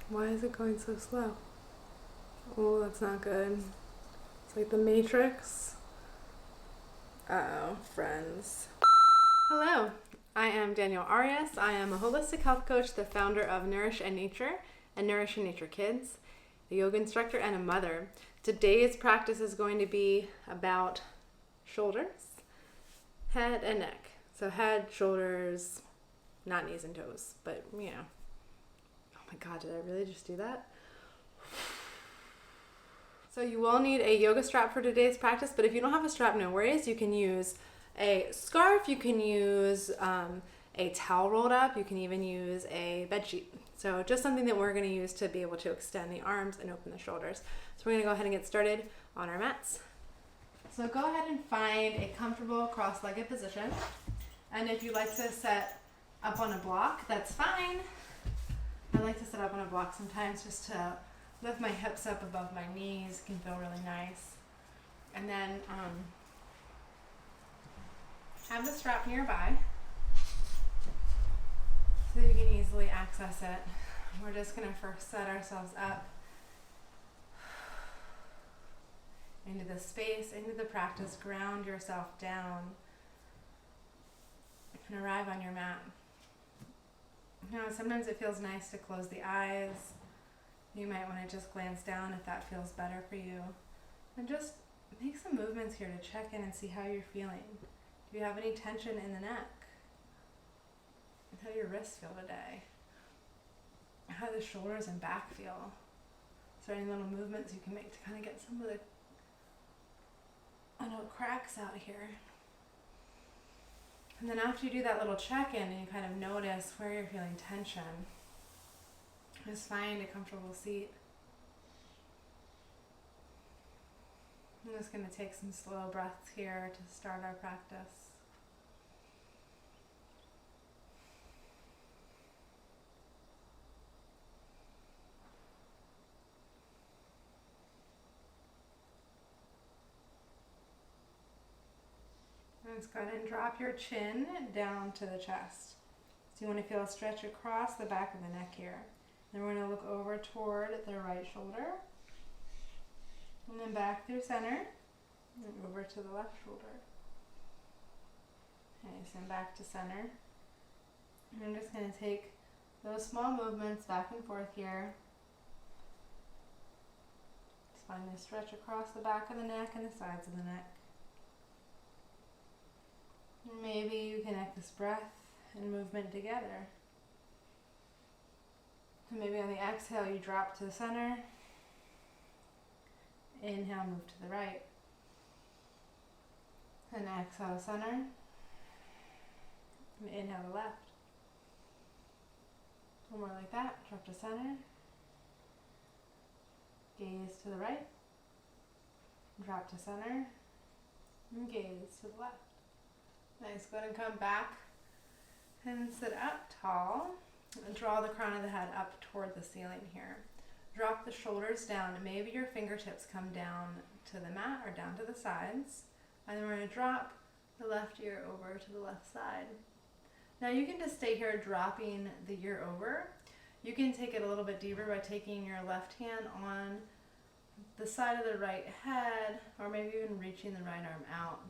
Why is it going so slow? Oh, that's not good. It's like the Matrix. Uh-oh, friends. Hello, I am Danielle Arias. I am a holistic health coach, the founder of Nourish and Nature and Nourish and Nature Kids, a yoga instructor, and a mother. Today's practice is going to be about shoulders, head, and neck. So head, shoulders, not knees and toes, but you know. Oh my God, did I really just do that? So you will need a yoga strap for today's practice, but if you don't have a strap, no worries. You can use a scarf, you can use a towel rolled up, you can even use a bed sheet. So just something that we're going to use to be able to extend the arms and open the shoulders. So we're going to go ahead and get started on our mats. So go ahead and find a comfortable cross-legged position. And if you like to set up on a block, that's fine. I like to set up on a block sometimes just to lift my hips up above my knees. Can feel really nice. And then have the strap nearby so you can easily access it. We're just going to first set ourselves up into the space, into the practice. Ground yourself down and arrive on your mat. Now, sometimes it feels nice to close the eyes. You might want to just glance down if that feels better for you. And just make some movements here to check in and see how you're feeling. Do you have any tension in the neck? How do your wrists feel today? How do the shoulders and back feel? Is there any little movements you can make to kind of get some of the cracks out here? And then after you do that little check-in and you kind of notice where you're feeling tension, just find a comfortable seat. I'm just going to take some slow breaths here to start our practice. And just go ahead and drop your chin down to the chest. So you want to feel a stretch across the back of the neck here. Then we're going to look over toward the right shoulder. And then back through center. And over to the left shoulder. Okay, so back to center. And I'm just going to take those small movements back and forth here. Just find a stretch across the back of the neck and the sides of the neck. Maybe you connect this breath and movement together. So maybe on the exhale you drop to the center. Inhale, move to the right. And exhale, center. And inhale to left. One more like that. Drop to center. Gaze to the right. Drop to center. And gaze to the left. Nice. Go ahead and come back and sit up tall and draw the crown of the head up toward the ceiling here. Drop the shoulders down and maybe your fingertips come down to the mat or down to the sides. And then we're going to drop the left ear over to the left side. Now you can just stay here dropping the ear over. You can take it a little bit deeper by taking your left hand on the side of the right head or maybe even reaching the right arm out.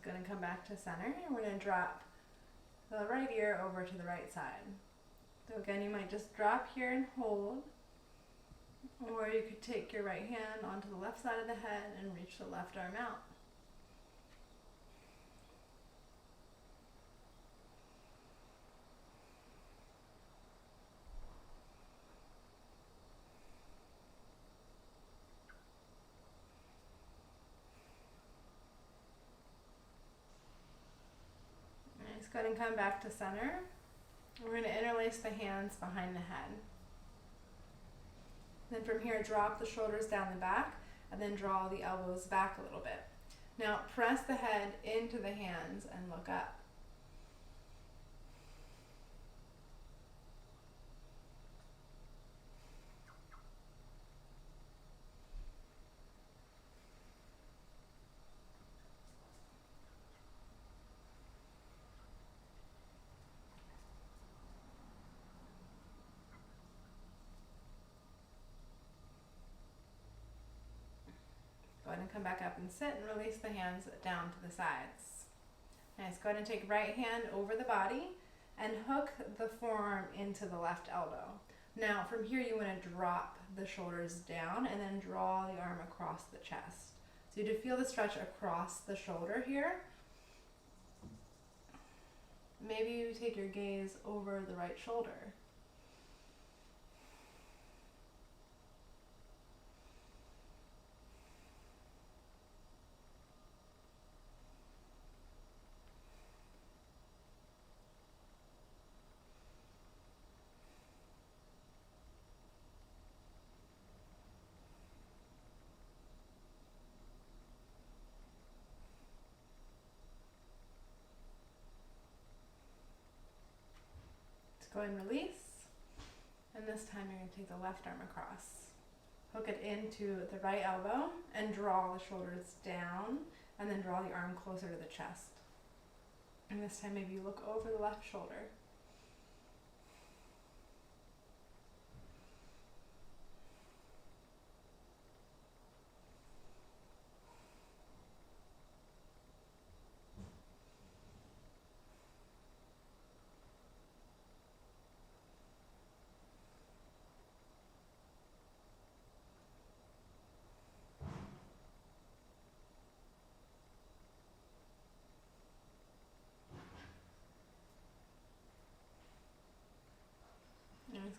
Going to come back to center and we're going to drop the right ear over to the right side. So again, you might just drop here and hold, or you could take your right hand onto the left side of the head and reach the left arm out. Go ahead and come back to center. We're going to interlace the hands behind the head. Then from here, drop the shoulders down the back and then draw the elbows back a little bit. Now press the head into the hands and look up. come back up and sit and release the hands down to the sides. Nice, go ahead and take right hand over the body and hook the forearm into the left elbow. Now from here you want to drop the shoulders down and then draw the arm across the chest. So you do feel the stretch across the shoulder here. Maybe you take your gaze over the right shoulder. Go ahead and release, and this time you're going to take the left arm across. Hook it into the right elbow and draw the shoulders down, and then draw the arm closer to the chest. And this time maybe you look over the left shoulder.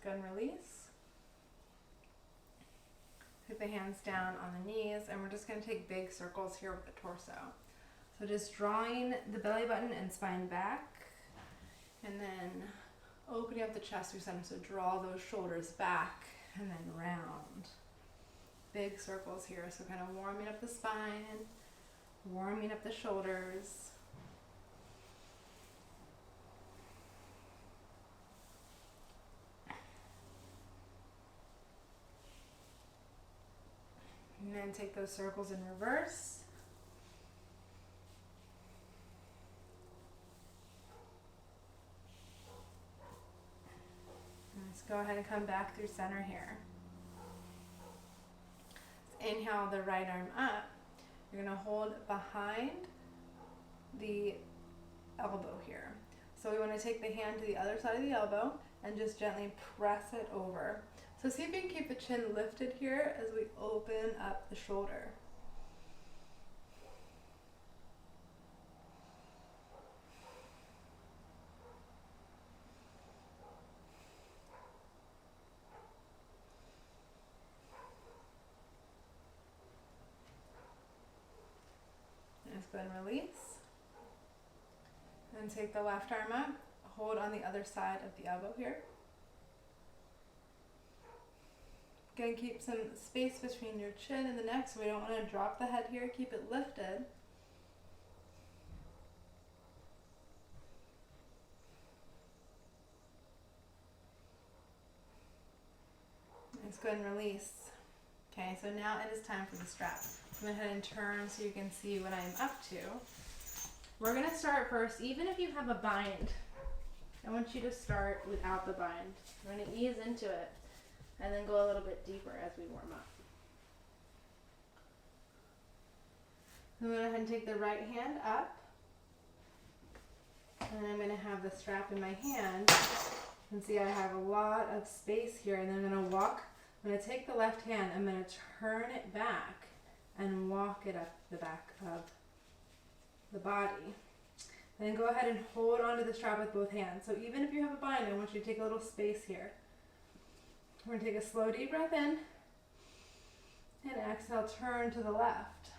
Go ahead and release. Take the hands down on the knees, and we're just going to take big circles here with the torso. So just drawing the belly button and spine back, and then opening up the chest through center. So draw those shoulders back and then round. Big circles here, so kind of warming up the spine, warming up the shoulders. And then take those circles in reverse. Let's go ahead and come back through center here. Let's inhale the right arm up. You're going to hold behind the elbow here. So we want to take the hand to the other side of the elbow and just gently press it over. So see if you can keep the chin lifted here as we open up the shoulder. Just go ahead and release. And take the left arm up, hold on the other side of the elbow here. Gonna keep some space between your chin and the neck, so we don't want to drop the head here. Keep it lifted. Let's go ahead and release. Okay, so now it is time for the strap. I'm going to go ahead and turn so you can see what I'm up to. We're going to start first, even if you have a bind, I want you to start without the bind. We're going to ease into it and then go a little bit deeper as we warm up. I'm going to go ahead and take the right hand up, and I'm going to have the strap in my hand, and see I have a lot of space here, and then I'm going to walk. I'm going to take the left hand, I'm going to turn it back and walk it up the back of the body. And then go ahead and hold onto the strap with both hands. So even if you have a bind, I want you to take a little space here. We're going to take a slow deep breath in, and exhale, turn to the left.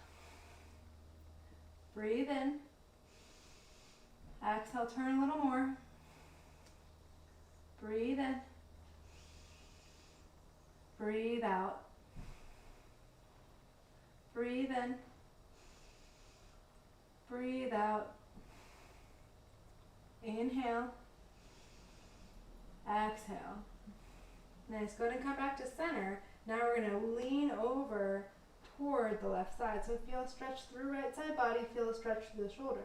Breathe in. Exhale, turn a little more. Breathe in. Breathe out. Breathe in. Breathe out. Inhale. Exhale. Nice. Go ahead and come back to center. Now we're going to lean over toward the left side. So feel a stretch through right side body. Feel a stretch through the shoulder.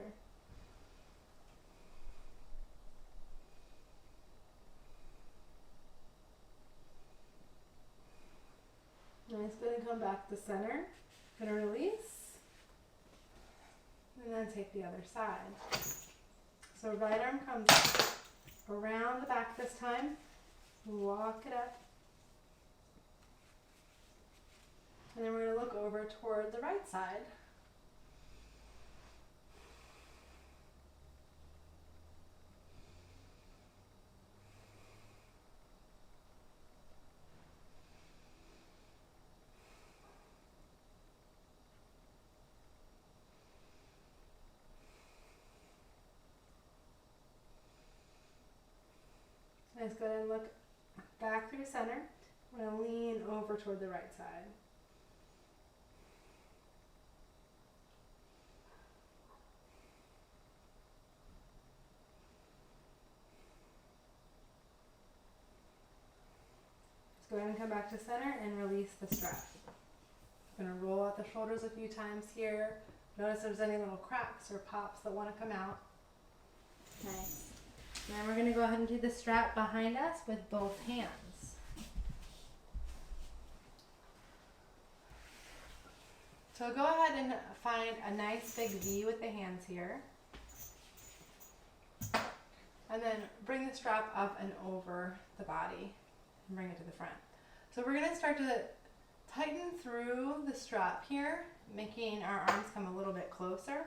Nice. Go ahead and come back to center. Gonna release, and then take the other side. So right arm comes around the back this time, walk it up, and then we're gonna look over toward the right side. Nice, go ahead and look back through center. We're going to lean over toward the right side. Let's go ahead and come back to center and release the strap. I'm going to roll out the shoulders a few times here. Notice if there's any little cracks or pops that want to come out. Nice. Now we're going to go ahead and do the strap behind us with both hands. So go ahead and find a nice big V with the hands here. And then bring the strap up and over the body and bring it to the front. So we're going to start to tighten through the strap here, making our arms come a little bit closer.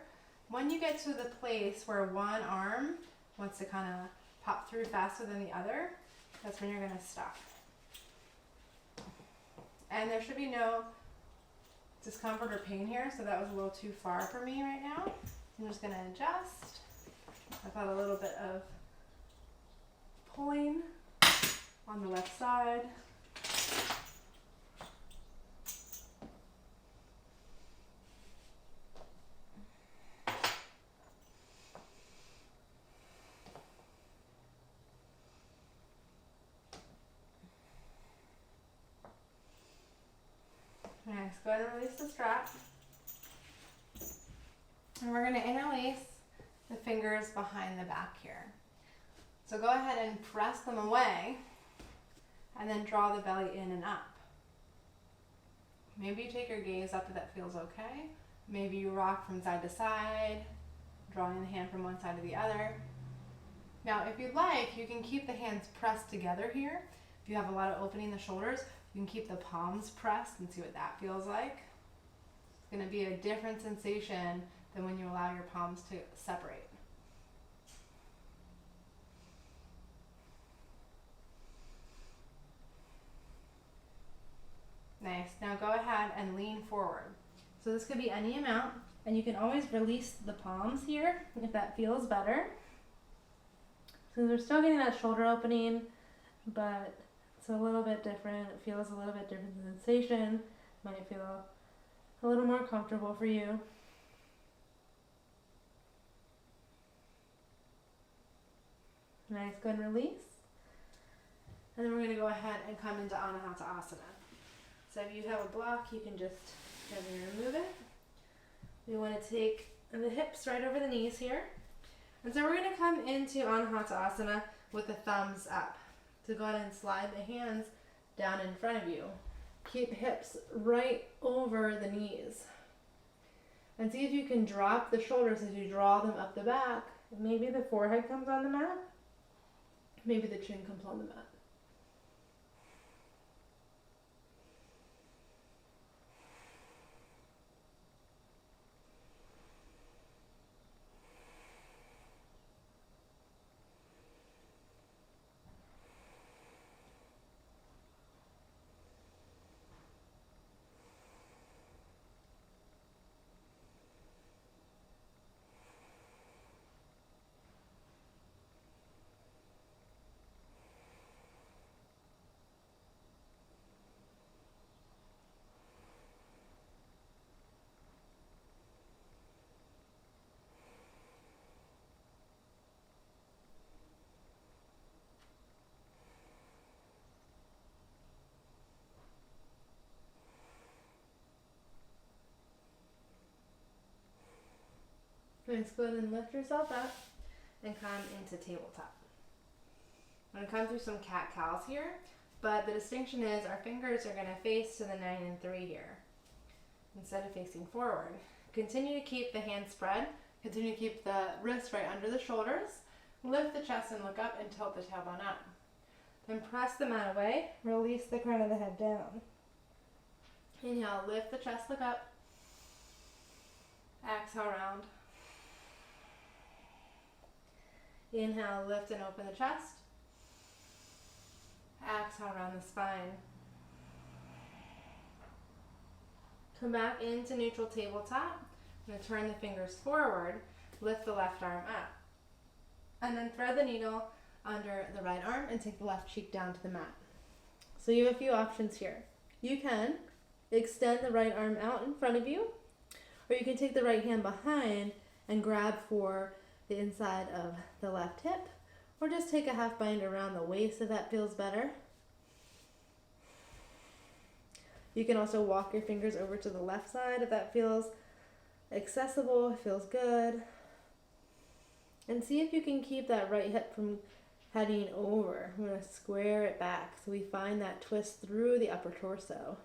When you get to the place where one arm wants to kind of pop through faster than the other, that's when you're going to stop. And there should be no discomfort or pain here, so that was a little too far for me right now. I'm just going to adjust. I've got a little bit of pulling on the left side. Nice, go ahead and release the strap. And we're going to interlace the fingers behind the back here. So go ahead and press them away and then draw the belly in and up. Maybe you take your gaze up if that feels okay. Maybe you rock from side to side, drawing the hand from one side to the other. Now, if you'd like, you can keep the hands pressed together here. If you have a lot of opening in the shoulders, you can keep the palms pressed and see what that feels like. It's going to be a different sensation than when you allow your palms to separate. Nice. Now go ahead and lean forward. So this could be any amount, and you can always release the palms here if that feels better. So we're still getting that shoulder opening, but it's a little bit different. It feels a little bit different sensation. Might feel a little more comfortable for you. Nice, go ahead and release. And then we're going to go ahead and come into Anahata Asana. So if you have a block, you can just gently remove it. We want to take the hips right over the knees here. And so we're going to come into Anahata Asana with the thumbs up. So go ahead and slide the hands down in front of you. Keep hips right over the knees. And see if you can drop the shoulders as you draw them up the back. Maybe the forehead comes on the mat. Maybe the chin comes on the mat. Nice, go ahead and lift yourself up and come into tabletop. I'm going to come through some cat-cows here, but the distinction is our fingers are going to face to the 9 and 3 here. instead of facing forward. Continue to keep the hands spread. Continue to keep the wrists right under the shoulders. Lift the chest and look up and tilt the tailbone up. Then press the mat away. Release the crown of the head down. Inhale, lift the chest, look up. Exhale, round. Inhale, lift and open the chest. Exhale, round the spine. Come back into neutral tabletop. I'm going to turn the fingers forward. Lift the left arm up. And then thread the needle under the right arm and take the left cheek down to the mat. So you have a few options here. You can extend the right arm out in front of you, or you can take the right hand behind and grab for the inside of the left hip, or just take a half bind around the waist if that feels better. You can also walk your fingers over to the left side if that feels accessible, feels good. And see if you can keep that right hip from heading over. I'm going to square it back so we find that twist through the upper torso.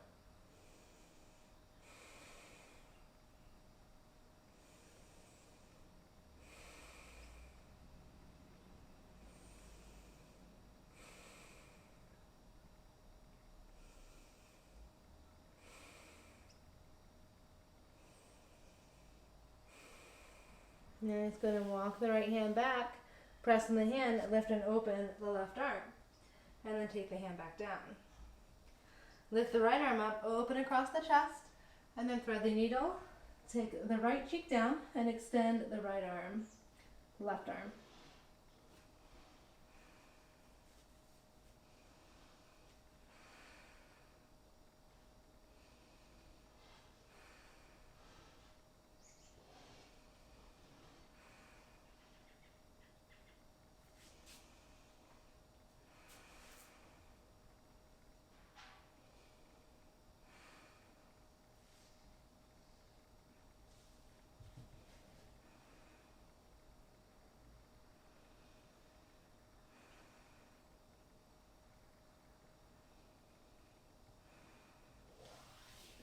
Now it's going to walk the right hand back, press in the hand, lift and open the left arm, and then take the hand back down. Lift the right arm up, open across the chest, and then thread the needle. Take the right cheek down and extend the right arm, left arm.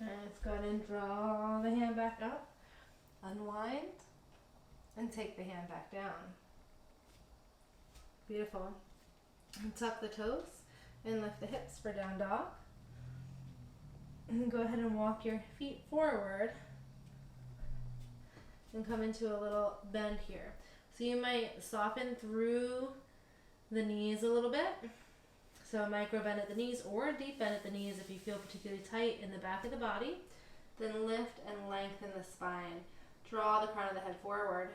Let's go ahead and draw the hand back up, unwind, and take the hand back down. Beautiful. And tuck the toes and lift the hips for down dog. And go ahead and walk your feet forward and come into a little bend here. So you might soften through the knees a little bit. So a micro bend at the knees or a deep bend at the knees if you feel particularly tight in the back of the body. Then lift and lengthen the spine. Draw the crown of the head forward.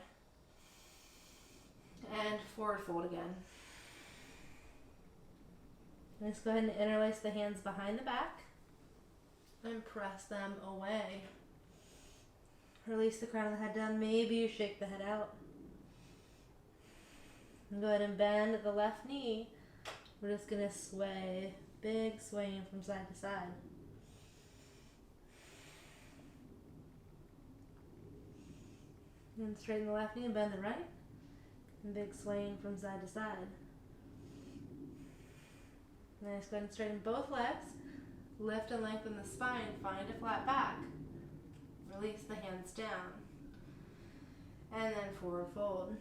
And forward fold again. Let's go ahead and interlace the hands behind the back and press them away. Release the crown of the head down. Maybe you shake the head out. And go ahead and bend the left knee. We're just going to sway, big swaying from side to side. And straighten the left knee and bend the right. And big swaying from side to side. Nice, go ahead and straighten both legs. Lift and lengthen the spine, find a flat back. Release the hands down. And then forward fold.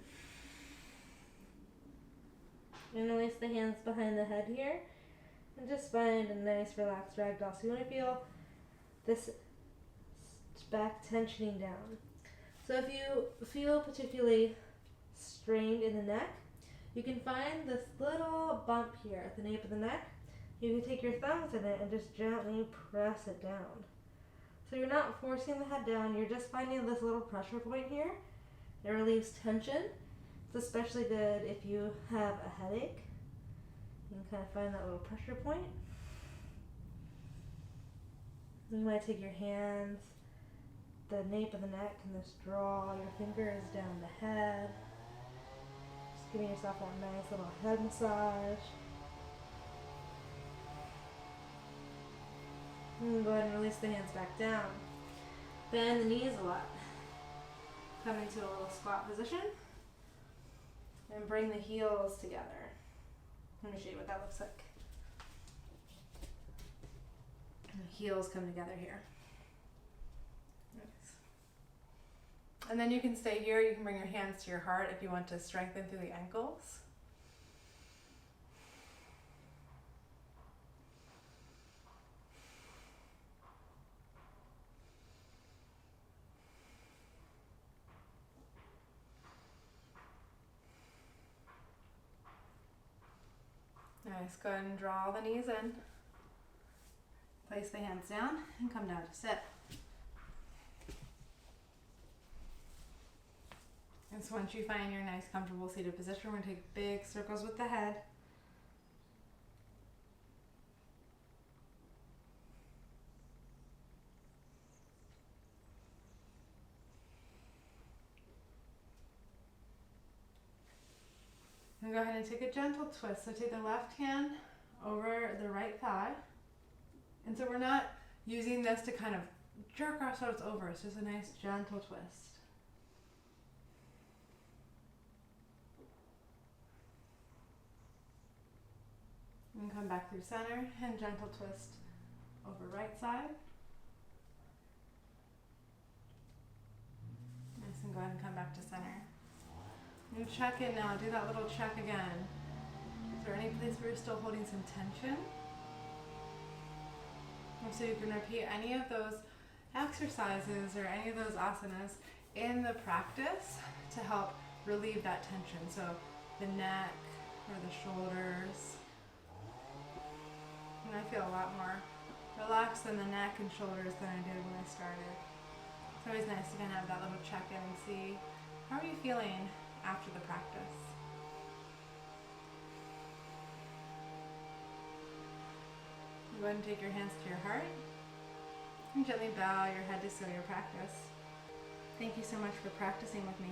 Interlace the hands behind the head here. And just find a nice relaxed ragdoll. So you want to feel this back tensioning down. So if you feel particularly strained in the neck, you can find this little bump here at the nape of the neck. You can take your thumbs in it and just gently press it down. So you're not forcing the head down, you're just finding this little pressure point here. It relieves tension. It's especially good if you have a headache. You can kind of find that little pressure point. You might take your hands, the nape of the neck, and just draw your fingers down the head. Just giving yourself that nice little head massage. And go ahead and release the hands back down. Bend the knees a lot. Come into a little squat position. And bring the heels together. Let me show you what that looks like. And the heels come together here. And then you can stay here. You can bring your hands to your heart if you want to strengthen through the ankles. Nice. Go ahead and draw the knees in. Place the hands down and come down to sit. And so once you find your nice comfortable seated position, we're going to take big circles with the head. And go ahead and take a gentle twist. So take the left hand over the right thigh. And so we're not using this to kind of jerk ourselves over. It's just a nice gentle twist. And come back through center and gentle twist over right side. Nice, and go ahead and come back to center. And check in now, do that little check again. Is there any place where you're still holding some tension? And so you can repeat any of those exercises or any of those asanas in the practice to help relieve that tension. So the neck or the shoulders. And I feel a lot more relaxed in the neck and shoulders than I did when I started. It's always nice to kind of have that little check-in and see, how are you feeling after the practice? Go ahead and take your hands to your heart and gently bow your head to seal your practice. Thank you so much for practicing with me.